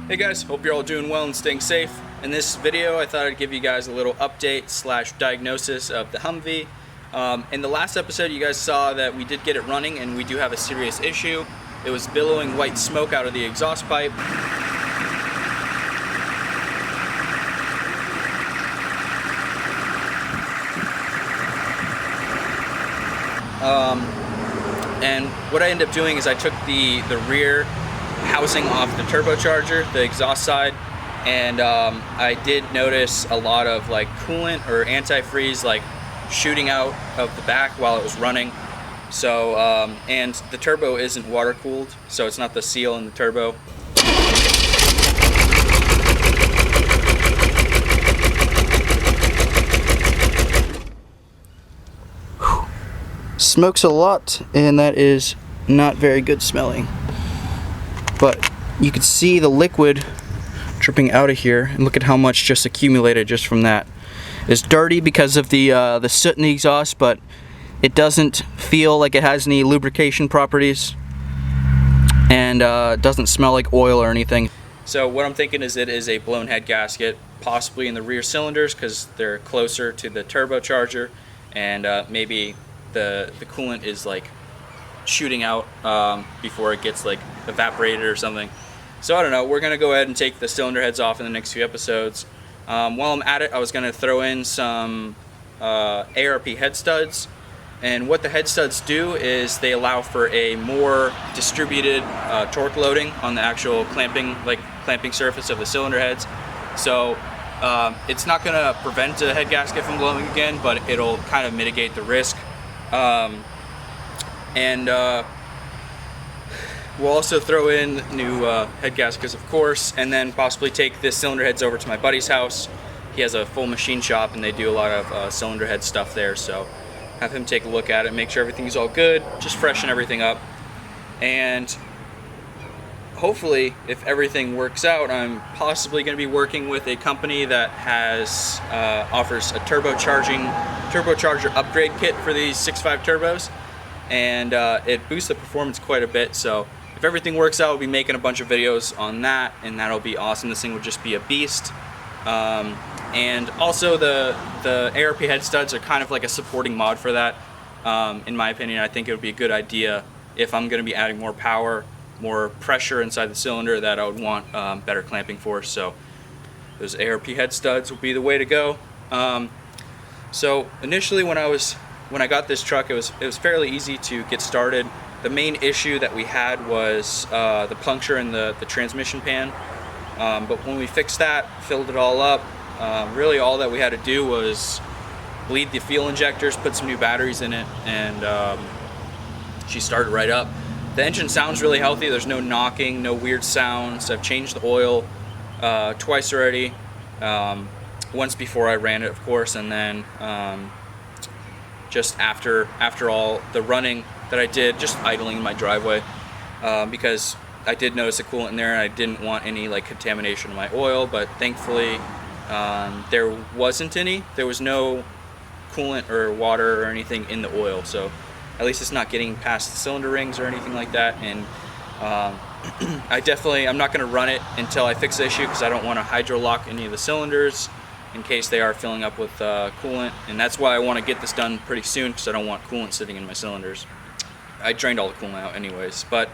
Hey guys, hope you're all doing well and staying safe. In this video, I thought I'd give you guys a little update slash diagnosis of the Humvee. In the last episode, you guys saw that we did get it running and we do have a serious issue. It was billowing white smoke out of the exhaust pipe. And what I ended up doing is I took the rear housing off the turbocharger, the exhaust side, and I did notice a lot of like coolant or antifreeze like shooting out of the back while it was running. So and the turbo isn't water cooled, so it's not the seal in the turbo. Smokes a lot, and that is not very good smelling. But you can see the liquid dripping out of here, and look at how much just accumulated just from that. It's dirty because of the soot in the exhaust, but it doesn't feel like it has any lubrication properties, and doesn't smell like oil or anything. So what I'm thinking is it is a blown head gasket, possibly in the rear cylinders because they're closer to the turbocharger, and maybe the coolant is like shooting out before it gets like evaporated or something. So I don't know, we're gonna go ahead and take the cylinder heads off in the next few episodes. While I'm at it, I was gonna throw in some ARP head studs, and what the head studs do is they allow for a more distributed torque loading on the actual clamping surface of the cylinder heads. So it's not gonna prevent the head gasket from blowing again, but it'll kind of mitigate the risk. We'll also throw in new head gaskets, of course, and then possibly take this cylinder heads over to my buddy's house. He has a full machine shop and they do a lot of cylinder head stuff there, so have him take a look at it, make sure everything's all good, just freshen everything up. And hopefully, if everything works out, I'm possibly going to be working with a company that has offers a turbocharger upgrade kit for these 6.5 turbos, and it boosts the performance quite a bit. So if everything works out, we'll be making a bunch of videos on that, and that'll be awesome. This thing would just be a beast. And also the ARP head studs are kind of like a supporting mod for that. In my opinion, I think it would be a good idea if I'm going to be adding more power, more pressure inside the cylinder, that I would want better clamping force. So those ARP head studs will be the way to go. So initially when I got this truck, it was fairly easy to get started. The main issue that we had was the puncture in the transmission pan. But when we fixed that, filled it all up, really all that we had to do was bleed the fuel injectors, put some new batteries in it, and she started right up. The engine sounds really healthy. There's no knocking, no weird sounds. I've changed the oil twice already. Once before I ran it, of course, and then just after all the running that I did, just idling in my driveway, because I did notice a coolant in there and I didn't want any like contamination of my oil, but thankfully there wasn't any. There was no coolant or water or anything in the oil, so at least it's not getting past the cylinder rings or anything like that. And I'm not going to run it until I fix the issue, because I don't want to hydro lock any of the cylinders in case they are filling up with coolant, and that's why I want to get this done pretty soon, because I don't want coolant sitting in my cylinders. I drained all the coolant out anyways, but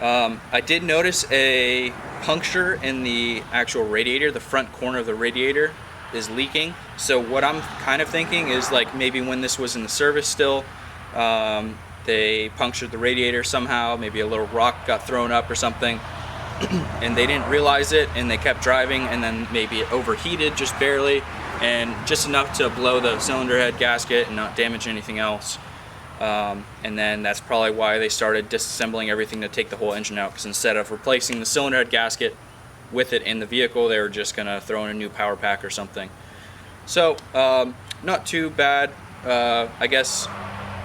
I did notice a puncture in the actual radiator. The front corner of the radiator is leaking. So what I'm kind of thinking is like maybe when this was in the service still, they punctured the radiator somehow, maybe a little rock got thrown up or something, and they didn't realize it, and they kept driving, and then maybe it overheated just barely, and just enough to blow the cylinder head gasket and not damage anything else. And then that's probably why they started disassembling everything to take the whole engine out, because instead of replacing the cylinder head gasket with it in the vehicle, they were just gonna throw in a new power pack or something. So not too bad. I guess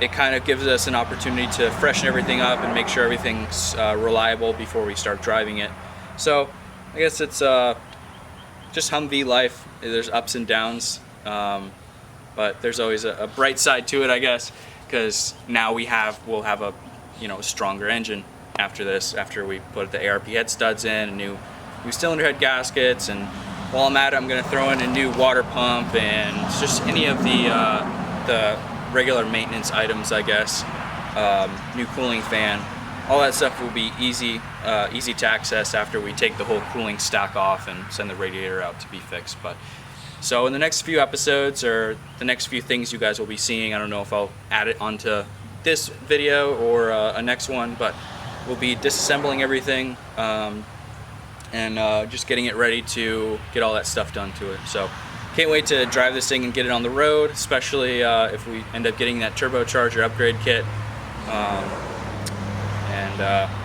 it kind of gives us an opportunity to freshen everything up and make sure everything's reliable before we start driving it. So I guess it's just Humvee life. There's ups and downs, but there's always a bright side to it, I guess, because now we'll have a stronger engine after this, after we put the ARP head studs in, a new new cylinder head gaskets, and while I'm at it, I'm going to throw in a new water pump and just any of the regular maintenance items, I guess. New cooling fan. All that stuff will be easy to access after we take the whole cooling stack off and send the radiator out to be fixed. But so in the next few episodes, or the next few things you guys will be seeing, I don't know if I'll add it onto this video or a next one, but we'll be disassembling everything and just getting it ready to get all that stuff done to it. So can't wait to drive this thing and get it on the road, especially if we end up getting that turbocharger upgrade kit.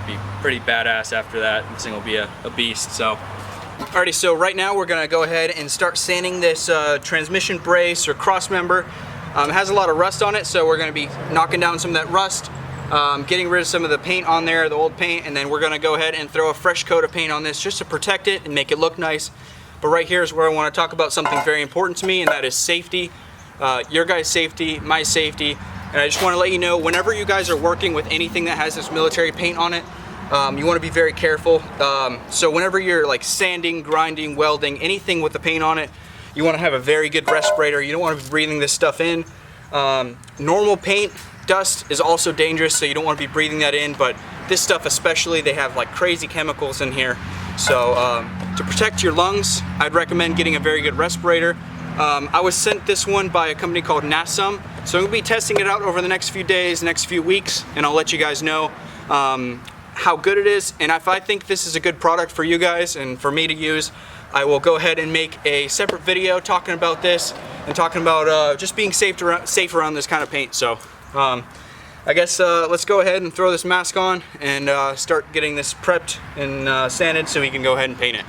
Be pretty badass after that. This thing will be a beast. So alrighty, so right now we're gonna go ahead and start sanding this transmission brace or cross member. It has a lot of rust on it, so we're gonna be knocking down some of that rust, getting rid of some of the paint on there, the old paint, and then we're gonna go ahead and throw a fresh coat of paint on this just to protect it and make it look nice. But right here is where I want to talk about something very important to me, and that is safety. Your guys' safety, my safety. And I just want to let you know, whenever you guys are working with anything that has this military paint on it, you want to be very careful. So whenever you're like sanding, grinding, welding, anything with the paint on it, you want to have a very good respirator. You don't want to be breathing this stuff in. Normal paint dust is also dangerous, so you don't want to be breathing that in, but this stuff especially, they have like crazy chemicals in here. So to protect your lungs, I'd recommend getting a very good respirator. I was sent this one by a company called Hmmwv, so I'm going to be testing it out over the next few days, next few weeks, and I'll let you guys know how good it is. And if I think this is a good product for you guys and for me to use, I will go ahead and make a separate video talking about this and talking about just being safe around this kind of paint. So I guess let's go ahead and throw this mask on and start getting this prepped and sanded so we can go ahead and paint it.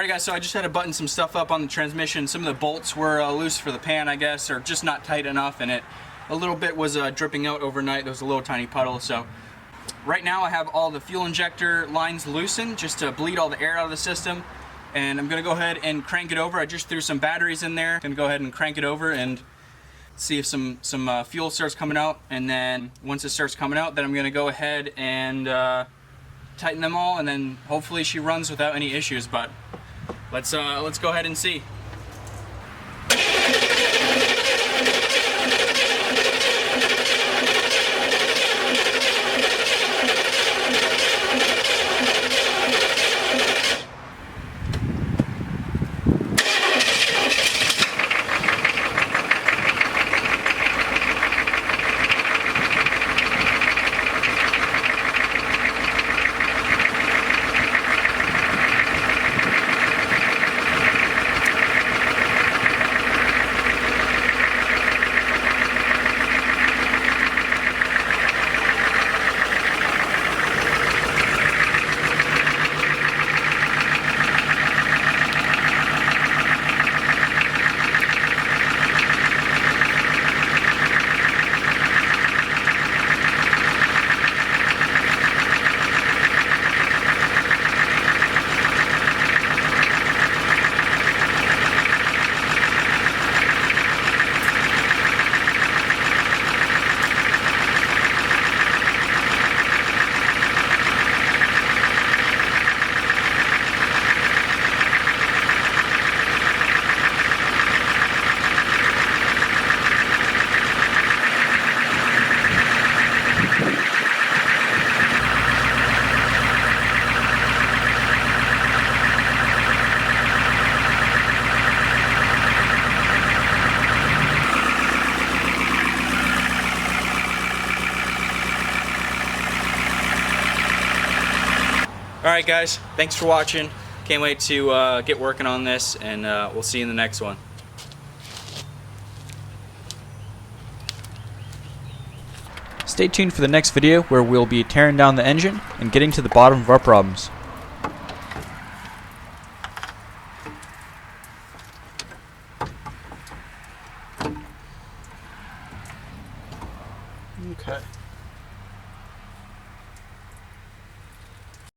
Alright guys, so I just had to button some stuff up on the transmission. Some of the bolts were loose for the pan, I guess, or just not tight enough, and a little bit was dripping out overnight. There was a little tiny puddle. So right now I have all the fuel injector lines loosened just to bleed all the air out of the system, and I'm gonna go ahead and crank it over. I just threw some batteries in there. Gonna go ahead and crank it over and see if some fuel starts coming out, and then once it starts coming out, then I'm gonna go ahead and tighten them all, and then hopefully she runs without any issues. But let's go ahead and see. Alright guys, thanks for watching. Can't wait to get working on this, and we'll see you in the next one. Stay tuned for the next video where we'll be tearing down the engine and getting to the bottom of our problems. Okay.